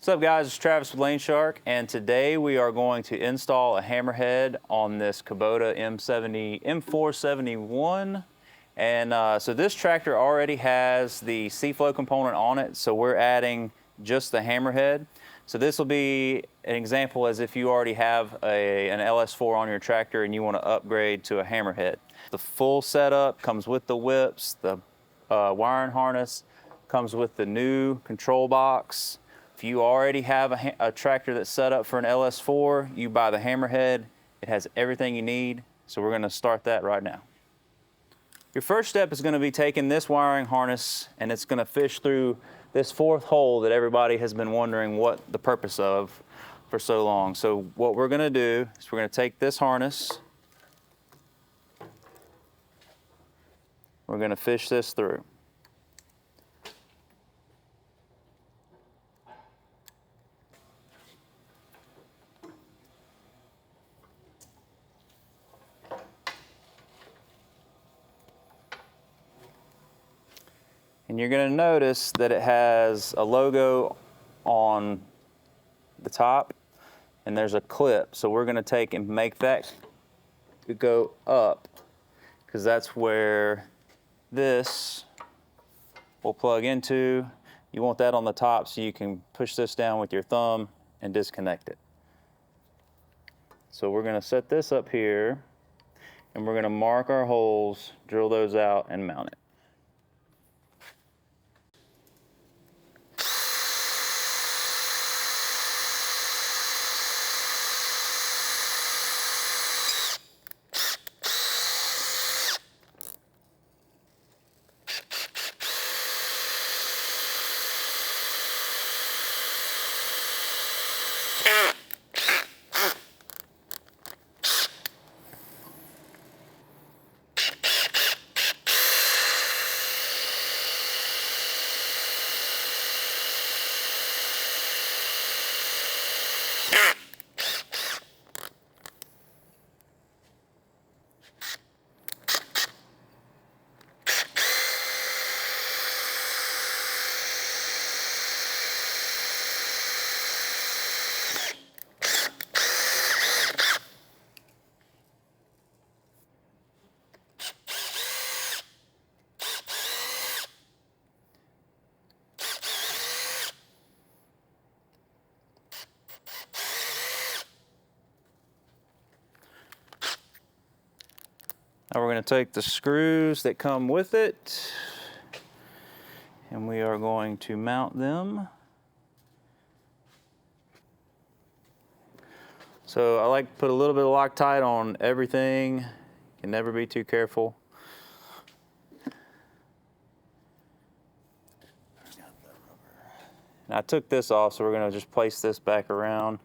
What's up, guys? It's Travis with Lane Shark, and today we are going to install a hammerhead on this Kubota M471. And so this tractor already has the C-Flow component on it, so we're adding just the hammerhead. So this will be an example as if you already have an LS4 on your tractor and you want to upgrade to a hammerhead. The full setup comes with the whips, the wiring harness, comes with the new control box. If you already have a tractor that's set up for an LS4, you buy the hammerhead. It has everything you need, so we're going to start that right now. Your first step is going to be taking this wiring harness and it's going to fish through this fourth hole that everybody has been wondering what the purpose of for so long. So what we're going to do is we're going to take this harness, we're going to fish this through. And you're going to notice that it has a logo on the top and there's a clip. So we're going to take and make that go up because that's where this will plug into. You want that on the top so you can push this down with your thumb and disconnect it. So we're going to set this up here and we're going to mark our holes, drill those out, and mount it. Now we're going to take the screws that come with it and we are going to mount them. So I like to put a little bit of Loctite on everything. You can never be too careful. And I took this off, so we're going to just place this back around.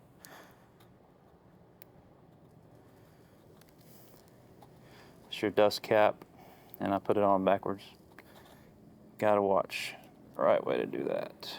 Your dust cap, and I put it on backwards. Gotta watch the right way to do that.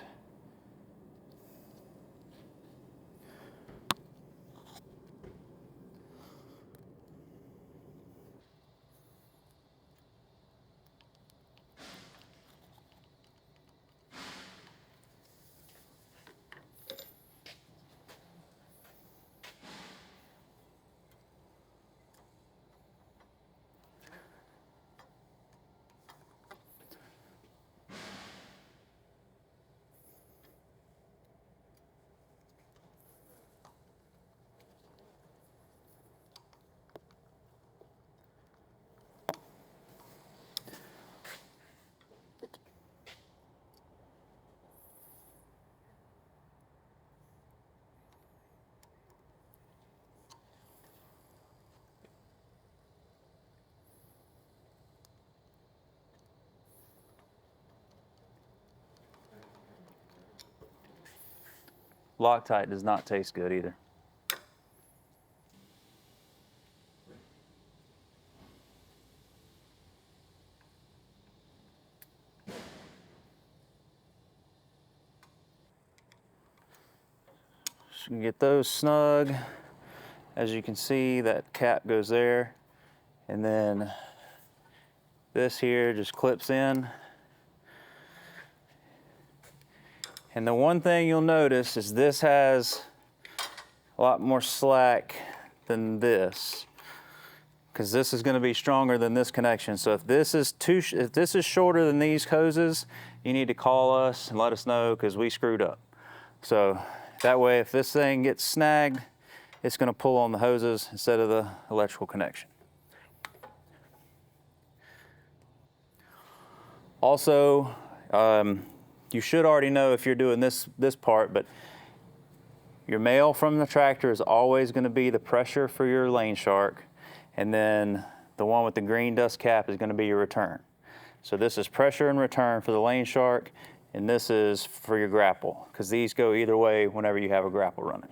Loctite does not taste good either. So you can get those snug. As you can see, that cap goes there, and then this here just clips in. And the one thing you'll notice is this has a lot more slack than this, because this is going to be stronger than this connection. So if this is shorter than these hoses, you need to call us and let us know, because we screwed up. So that way, if this thing gets snagged, it's going to pull on the hoses instead of the electrical connection. Also, you should already know if you're doing this part, but your male from the tractor is always going to be the pressure for your lane shark, and then the one with the green dust cap is going to be your return. So this is pressure and return for the lane shark, and this is for your grapple, because these go either way whenever you have a grapple running.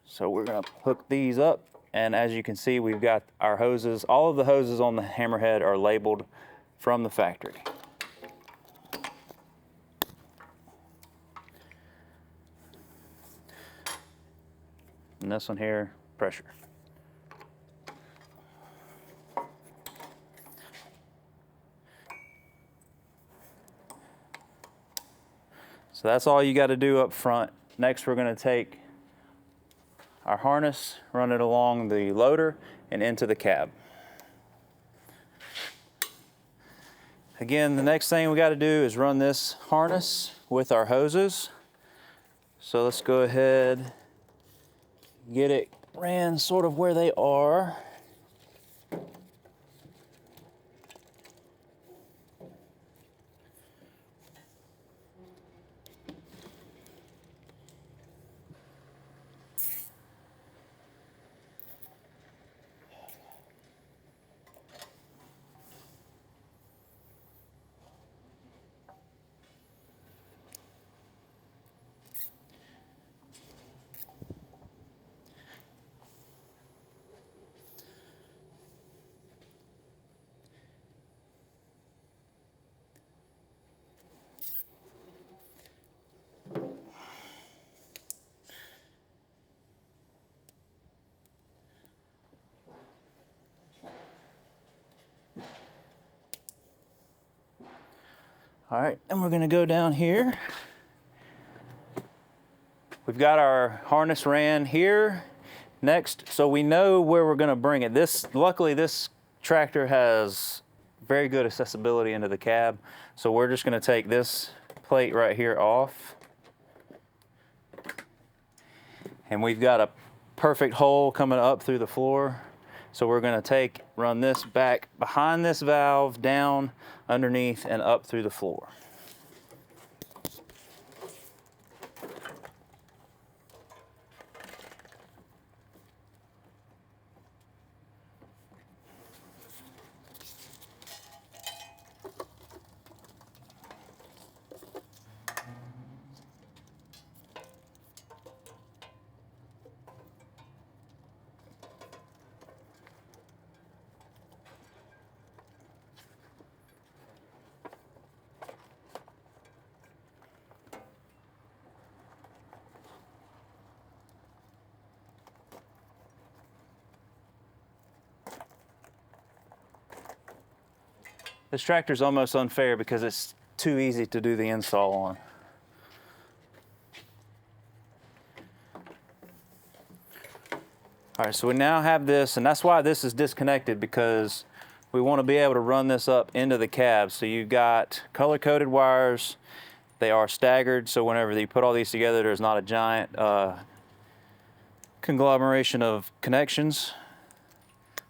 So we're going to hook these up, and as you can see, we've got our hoses. All of the hoses on the Hammerhead are labeled from the factory. And this one here, pressure. So that's all you got to do up front. Next, we're going to take our harness, run it along the loader and into the cab. Again, the next thing we got to do is run this harness with our hoses. So let's go ahead, get it ran sort of where they are. All right, and we're gonna go down here. We've got our harness ran here. Next, so we know where we're gonna bring it. Luckily this tractor has very good accessibility into the cab. So we're just gonna take this plate right here off. And we've got a perfect hole coming up through the floor. So we're gonna run this back behind this valve, down, underneath, and up through the floor. This tractor is almost unfair because it's too easy to do the install on. All right, so we now have this, and that's why this is disconnected, because we want to be able to run this up into the cab. So you've got color-coded wires. They are staggered, so whenever you put all these together, there's not a giant conglomeration of connections.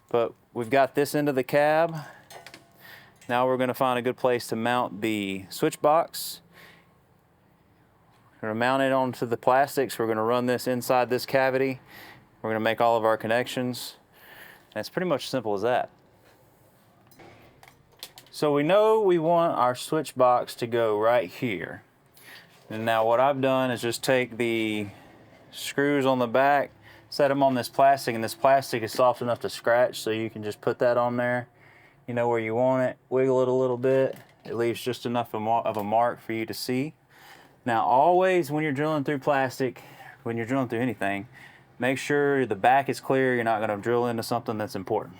But we've got this into the cab. Now we're going to find a good place to mount the switch box. We're going to mount it onto the plastics. We're going to run this inside this cavity. We're going to make all of our connections. And it's pretty much simple as that. So we know we want our switch box to go right here. And now what I've done is just take the screws on the back, set them on this plastic, and this plastic is soft enough to scratch, so you can just put that on there. You know where you want it, wiggle it a little bit. It leaves just enough of a mark for you to see. Now always when you're drilling through plastic, when you're drilling through anything, make sure the back is clear. You're not going to drill into something that's important.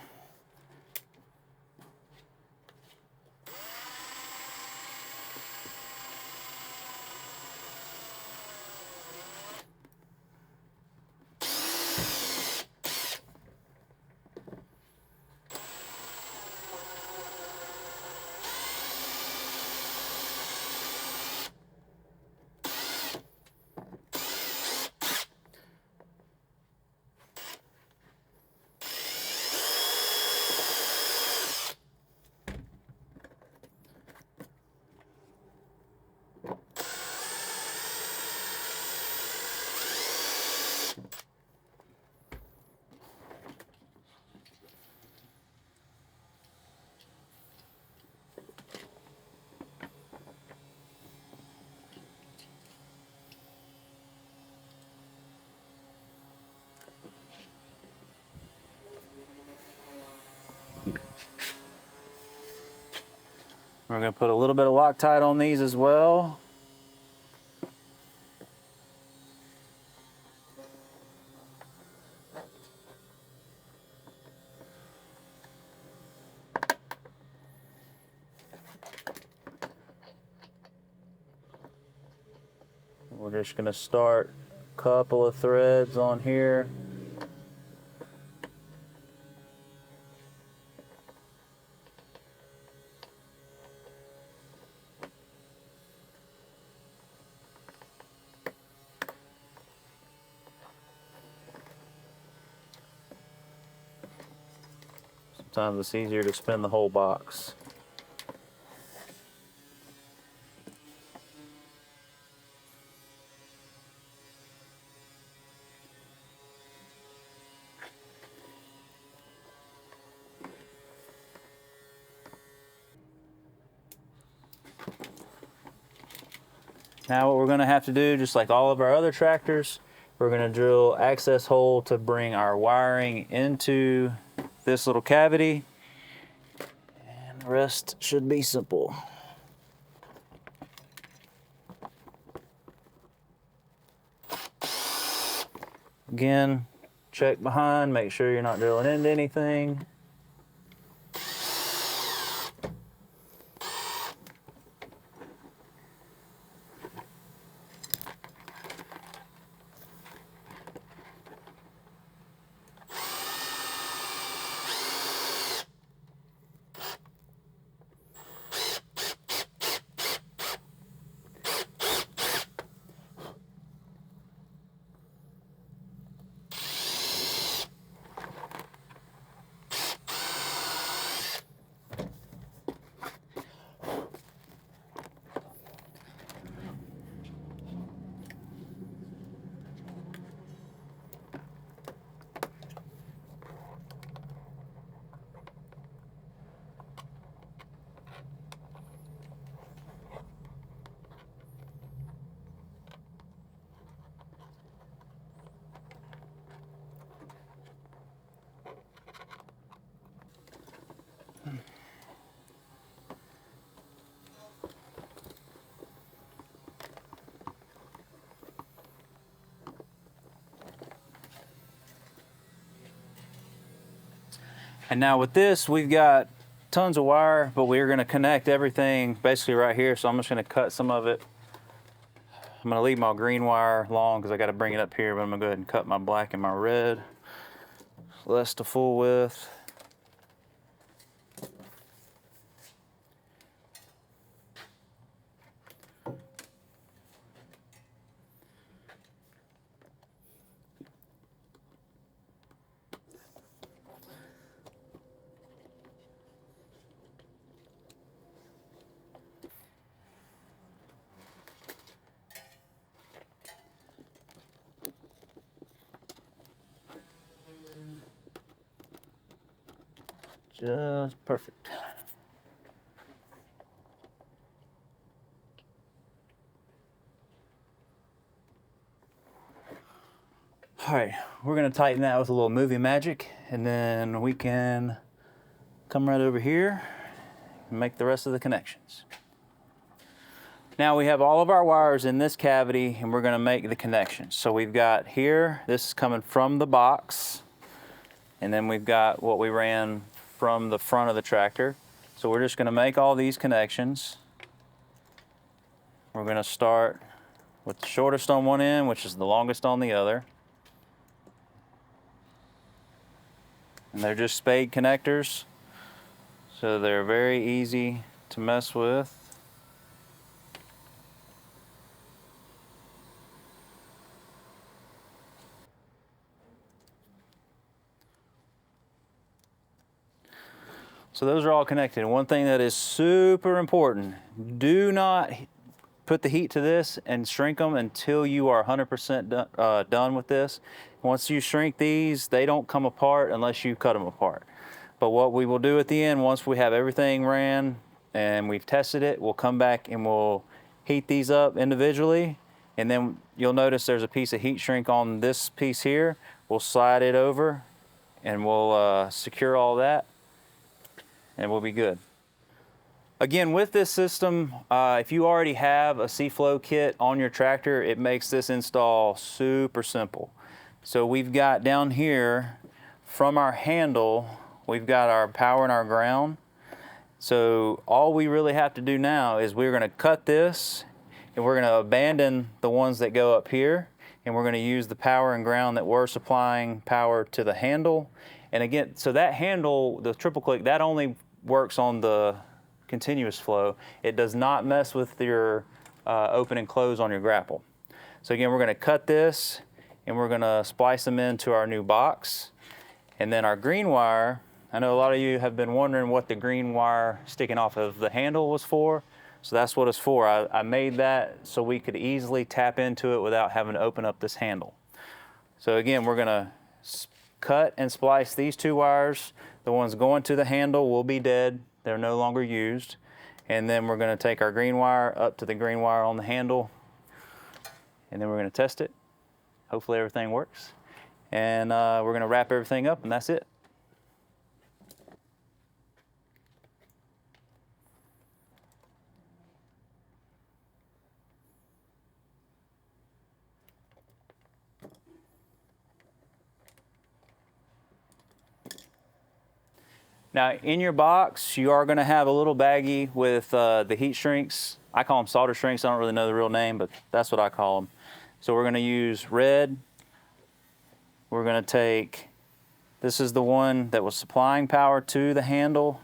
We're going to put a little bit of Loctite on these as well. We're just going to start a couple of threads on here. Sometimes it's easier to spin the whole box. Now what we're going to have to do, just like all of our other tractors, we're going to drill access hole to bring our wiring into this little cavity, and the rest should be simple. Again, check behind, make sure you're not drilling into anything. And now with this, we've got tons of wire, but we're going to connect everything basically right here. So I'm just going to cut some of it. I'm going to leave my green wire long because I got to bring it up here, but I'm going to go ahead and cut my black and my red less to full width. Just perfect. All right, we're gonna tighten that with a little movie magic, and then we can come right over here and make the rest of the connections. Now we have all of our wires in this cavity, and we're gonna make the connections. So we've got here, this is coming from the box, and then we've got what we ran from the front of the tractor. So we're just gonna make all these connections. We're gonna start with the shortest on one end, which is the longest on the other. And they're just spade connectors, so they're very easy to mess with. So those are all connected. And one thing that is super important, do not put the heat to this and shrink them until you are 100% done with this. Once you shrink these, they don't come apart unless you cut them apart. But what we will do at the end, once we have everything ran and we've tested it, we'll come back and we'll heat these up individually. And then you'll notice there's a piece of heat shrink on this piece here. We'll slide it over and we'll secure all that, and we'll be good. Again, with this system, if you already have a C-Flow kit on your tractor, it makes this install super simple. So we've got down here, from our handle, we've got our power and our ground. So all we really have to do now is we're gonna cut this, and we're gonna abandon the ones that go up here, and we're gonna use the power and ground that we're supplying power to the handle. And again, so that handle, the triple click, that only works on the continuous flow. It does not mess with your open and close on your grapple. So again, we're gonna cut this, and we're gonna splice them into our new box. And then our green wire, I know a lot of you have been wondering what the green wire sticking off of the handle was for. So that's what it's for. I made that so we could easily tap into it without having to open up this handle. So again, we're gonna cut and splice these two wires. The ones going to the handle will be dead. They're no longer used. And then we're gonna take our green wire up to the green wire on the handle, and then we're gonna test it. Hopefully everything works. And we're gonna wrap everything up, and that's it. Now, in your box, you are going to have a little baggie with the heat shrinks. I call them solder shrinks. I don't really know the real name, but that's what I call them. So we're going to use red. We're going to take, this is the one that was supplying power to the handle.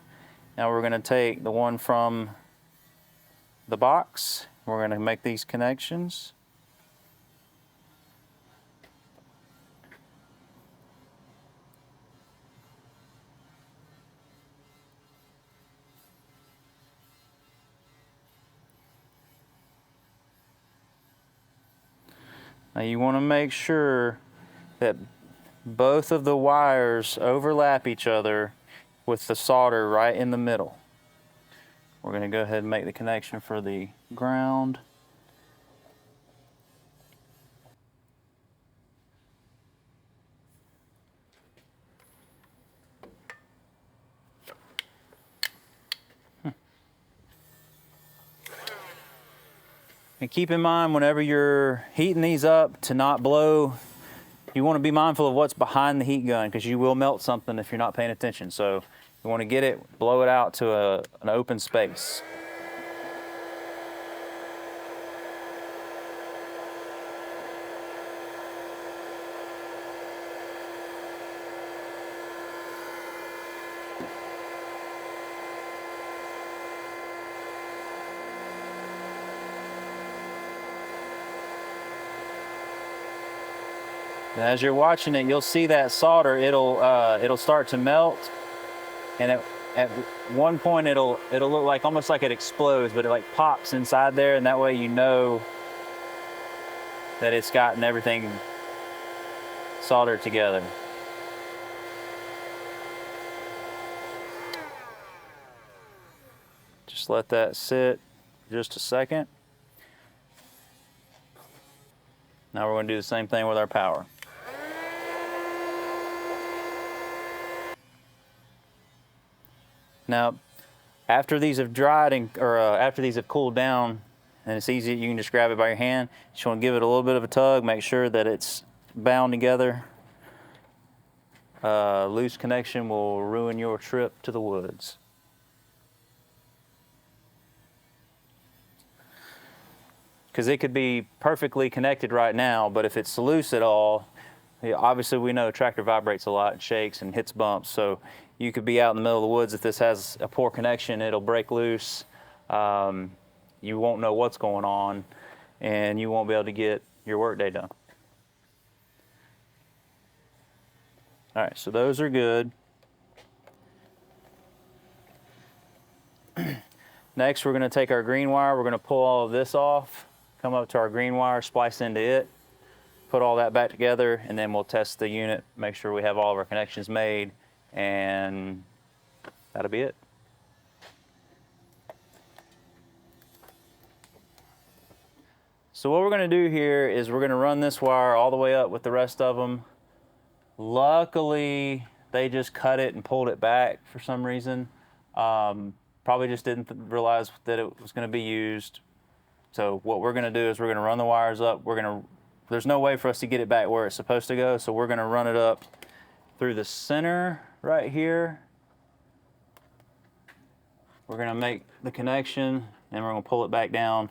Now we're going to take the one from the box. We're going to make these connections. Now you want to make sure that both of the wires overlap each other with the solder right in the middle. We're going to go ahead and make the connection for the ground. And keep in mind, whenever you're heating these up, to not blow, you want to be mindful of what's behind the heat gun, because you will melt something if you're not paying attention. So you want to get it, blow it out to an open space. And as you're watching it, you'll see that solder. It'll start to melt, and at one point it'll look like almost like it explodes, but it like pops inside there, and that way you know that it's gotten everything soldered together. Just let that sit just a second. Now we're going to do the same thing with our power. Now, after these have dried after these have cooled down, and it's easy, you can just grab it by your hand. You just want to give it a little bit of a tug, make sure that it's bound together. Loose connection will ruin your trip to the woods. Because it could be perfectly connected right now, but if it's loose at all, obviously we know a tractor vibrates a lot and shakes and hits bumps, so you could be out in the middle of the woods. If this has a poor connection, it'll break loose. You won't know what's going on, and you won't be able to get your workday done. All right, so those are good. Next, we're going to take our green wire. We're going to pull all of this off, come up to our green wire, splice into it, put all that back together, and then we'll test the unit, make sure we have all of our connections made, and that'll be it. So what we're going to do here is we're going to run this wire all the way up with the rest of them. Luckily, they just cut it and pulled it back for some reason. probably just didn't realize that it was going to be used. So what we're going to do is we're going to run the wires up. There's no way for us to get it back where it's supposed to go, so we're going to run it up through the center right here. We're going to make the connection, and we're going to pull it back down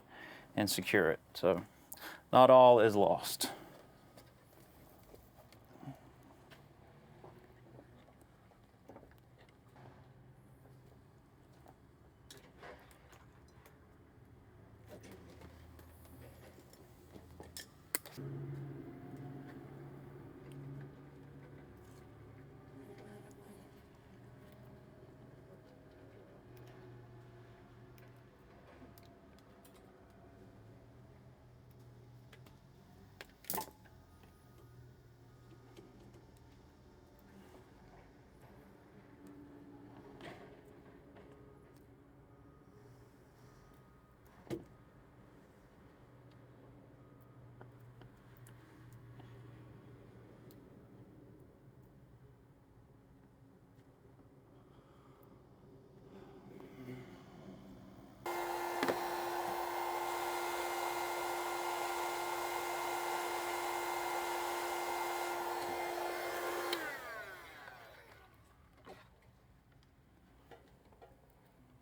and secure it. So not all is lost.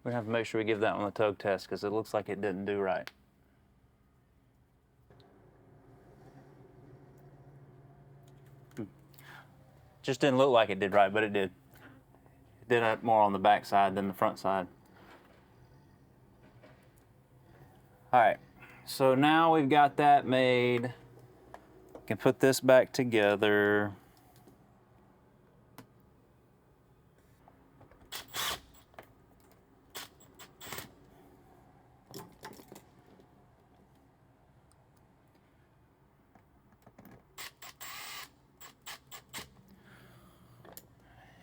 We're gonna have to make sure we give that one a tug test because it looks like it didn't do right. Just didn't look like it did right, but it did. It did it more on the back side than the front side. All right, so now we've got that made. We can put this back together.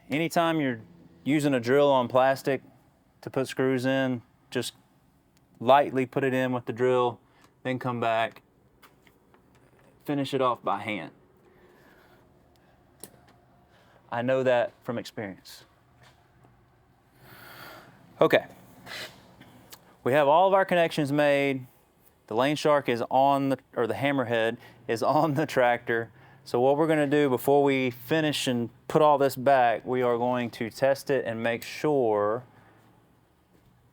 Anytime you're using a drill on plastic to put screws in, just lightly put it in with the drill, then come back, finish it off by hand. I know that from experience. Okay, we have all of our connections made. The lane shark is on the hammerhead is on the tractor. So what we're gonna do before we finish and put all this back, we are going to test it and make sure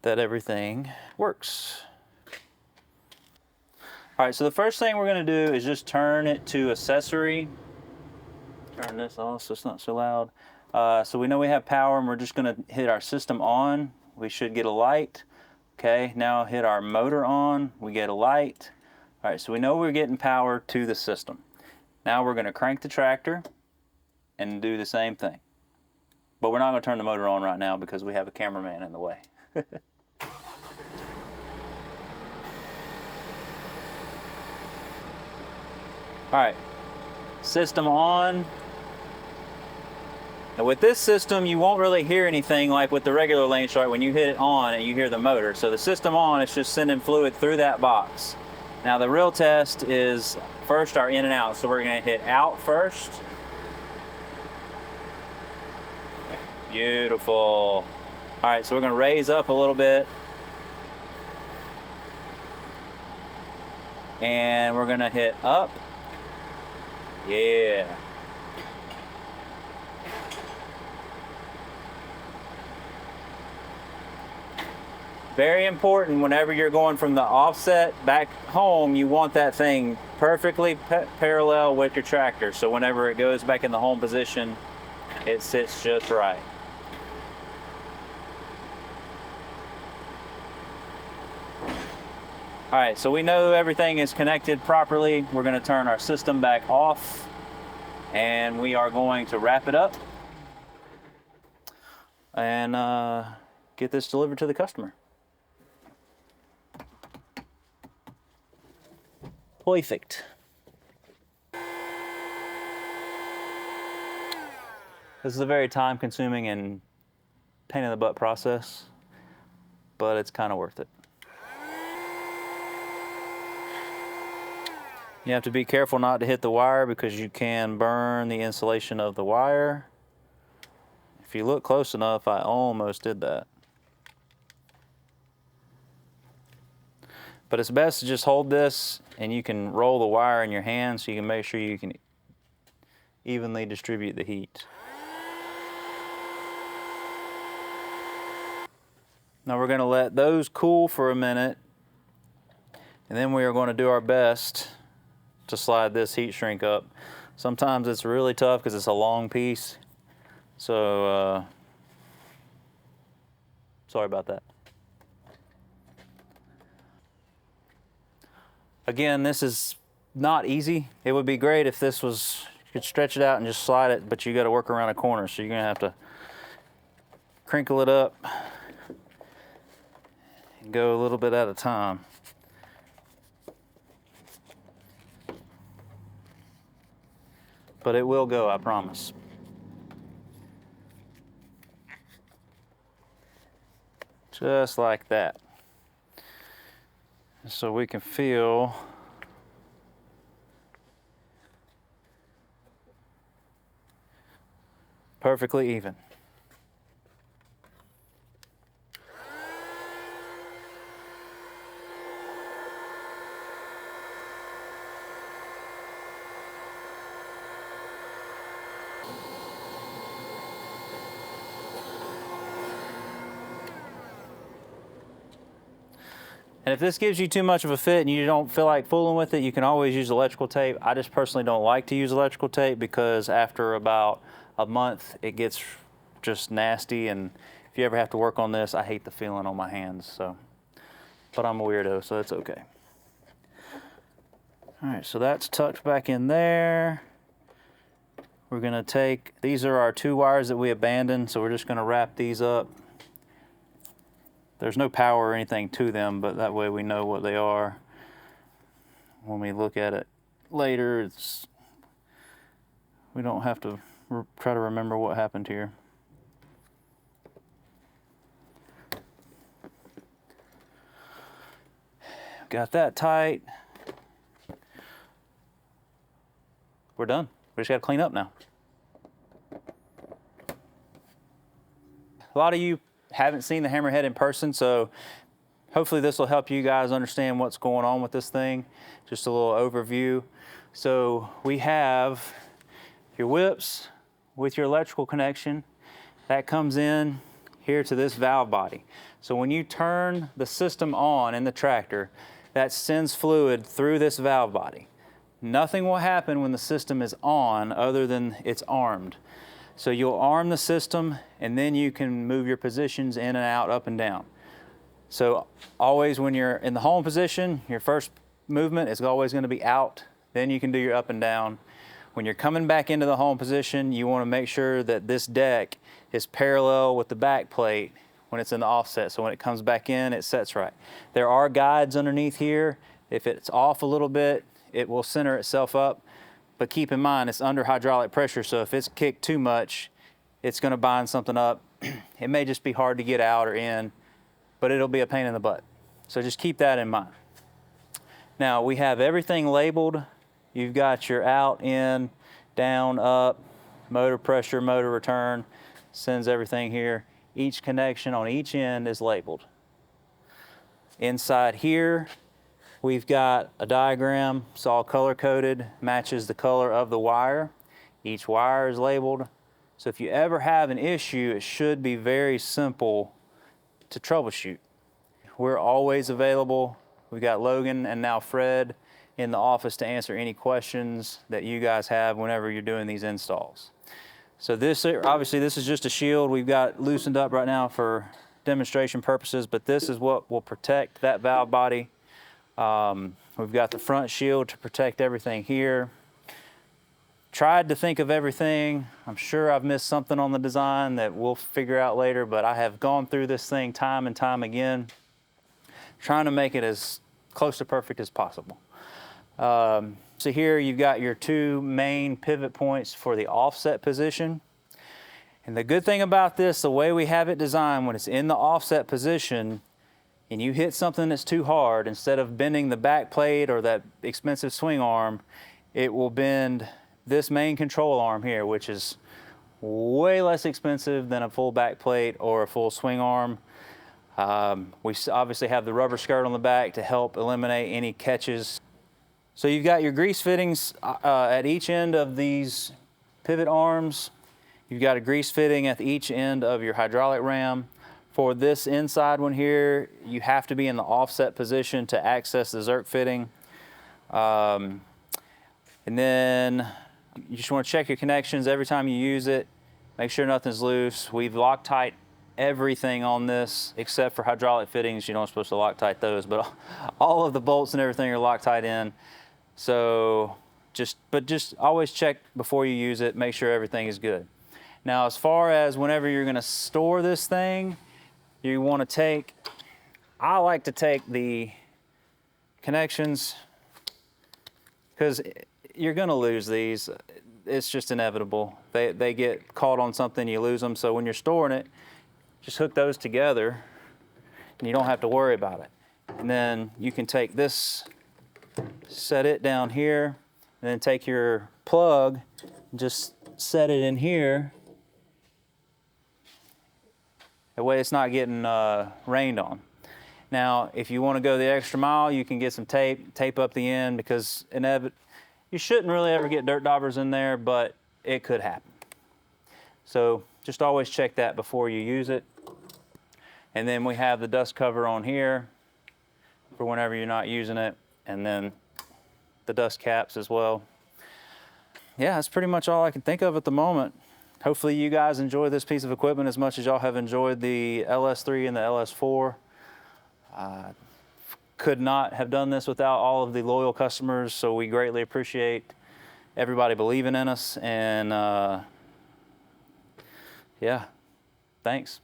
that everything works. All right, so the first thing we're gonna do is just turn it to accessory. Turn this off so it's not so loud. So we know we have power, and we're just gonna hit our system on. We should get a light. Okay, now hit our motor on, we get a light. All right, so we know we're getting power to the system. Now we're gonna crank the tractor and do the same thing. But we're not gonna turn the motor on right now because we have a cameraman in the way. All right, system on. Now with this system, you won't really hear anything like with the regular lane shark. When you hit it on and you hear the motor. So the system on is just sending fluid through that box. Now the real test is first our in and out. So we're gonna hit out first. Beautiful. All right, so we're gonna raise up a little bit. And we're gonna hit up. Yeah. Very important whenever you're going from the offset back home, you want that thing perfectly parallel with your tractor. So whenever it goes back in the home position, it sits just right. All right, so we know everything is connected properly. We're gonna turn our system back off and we are going to wrap it up and get this delivered to the customer. Perfect. This is a very time-consuming and pain-in-the-butt process, but it's kind of worth it. You have to be careful not to hit the wire because you can burn the insulation of the wire. If you look close enough, I almost did that. But it's best to just hold this and you can roll the wire in your hand so you can make sure you can evenly distribute the heat. Now we're going to let those cool for a minute, and then we are going to do our best to slide this heat shrink up. Sometimes it's really tough because it's a long piece, so sorry about that. Again, this is not easy. It would be great if this was, you could stretch it out and just slide it, but you got to work around a corner, so you're going to have to crinkle it up and go a little bit at a time. But it will go, I promise. Just like that. So we can feel perfectly even. And if this gives you too much of a fit and you don't feel like fooling with it, you can always use electrical tape. I just personally don't like to use electrical tape because after about a month, it gets just nasty. And if you ever have to work on this, I hate the feeling on my hands. So, but I'm a weirdo, so it's okay. All right, so that's tucked back in there. We're gonna take, these are our 2 wires that we abandoned, so we're just gonna wrap these up. There's no power or anything to them, but that way we know what they are. When we look at it later, we don't have to try to remember what happened here. Got that tight. We're done. We just got to clean up now. A lot of you haven't seen the Hammerhead in person, so hopefully this will help you guys understand what's going on with this thing. Just a little overview. So we have your whips with your electrical connection. That comes in here to this valve body. So when you turn the system on in the tractor, that sends fluid through this valve body. Nothing will happen when the system is on other than it's armed. So you'll arm the system and then you can move your positions in and out, up and down. So always when you're in the home position, your first movement is always going to be out. Then you can do your up and down. When you're coming back into the home position, you want to make sure that this deck is parallel with the back plate when it's in the offset. So when it comes back in, it sets right. There are guides underneath here. If it's off a little bit, it will center itself up. But keep in mind, it's under hydraulic pressure, so if it's kicked too much, it's going to bind something up. It may just be hard to get out or in, but it'll be a pain in the butt. So just keep that in mind. Now, we have everything labeled. You've got your out, in, down, up, motor pressure, motor return, sends everything here. Each connection on each end is labeled. Inside here, we've got a diagram. It's all color-coded, matches the color of the wire. Each wire is labeled. So if you ever have an issue, it should be very simple to troubleshoot. We're always available. We've got Logan and now Fred in the office to answer any questions that you guys have whenever you're doing these installs. So this, obviously this is just a shield we've got loosened up right now for demonstration purposes, but this is what will protect that valve body. We've got the front shield to protect everything here. Tried to think of everything. I'm sure I've missed something on the design that we'll figure out later, but I have gone through this thing time and time again, trying to make it as close to perfect as possible. So here you've got your 2 main pivot points for the offset position. And the good thing about this, the way we have it designed, when it's in the offset position, and you hit something that's too hard, instead of bending the back plate or that expensive swing arm, it will bend this main control arm here, which is way less expensive than a full back plate or a full swing arm. We obviously have the rubber skirt on the back to help eliminate any catches. So you've got your grease fittings at each end of these pivot arms. You've got a grease fitting at each end of your hydraulic ram. For this inside one here, you have to be in the offset position to access the Zerk fitting. And then you just want to check your connections every time you use it. Make sure nothing's loose. We've Loctite everything on this except for hydraulic fittings. You're not supposed to Loctite those, but all of the bolts and everything are Loctite in. So just always check before you use it. Make sure everything is good. Now, as far as whenever you're going to store this thing, you want to take, I like to take the connections, because you're going to lose these. It's just inevitable. They get caught on something, you lose them. So when you're storing it, just hook those together and you don't have to worry about it. And then you can take this, set it down here, and then take your plug, just set it in here. That way it's not getting rained on. Now, if you want to go the extra mile, you can get some tape up the end, because you shouldn't really ever get dirt daubers in there, but it could happen. So just always check that before you use it. And then we have the dust cover on here for whenever you're not using it, and then the dust caps as well. Yeah, that's pretty much all I can think of at the moment. Hopefully you guys enjoy this piece of equipment as much as y'all have enjoyed the LS3 and the LS4. Could not have done this without all of the loyal customers, so we greatly appreciate everybody believing in us, and yeah, thanks.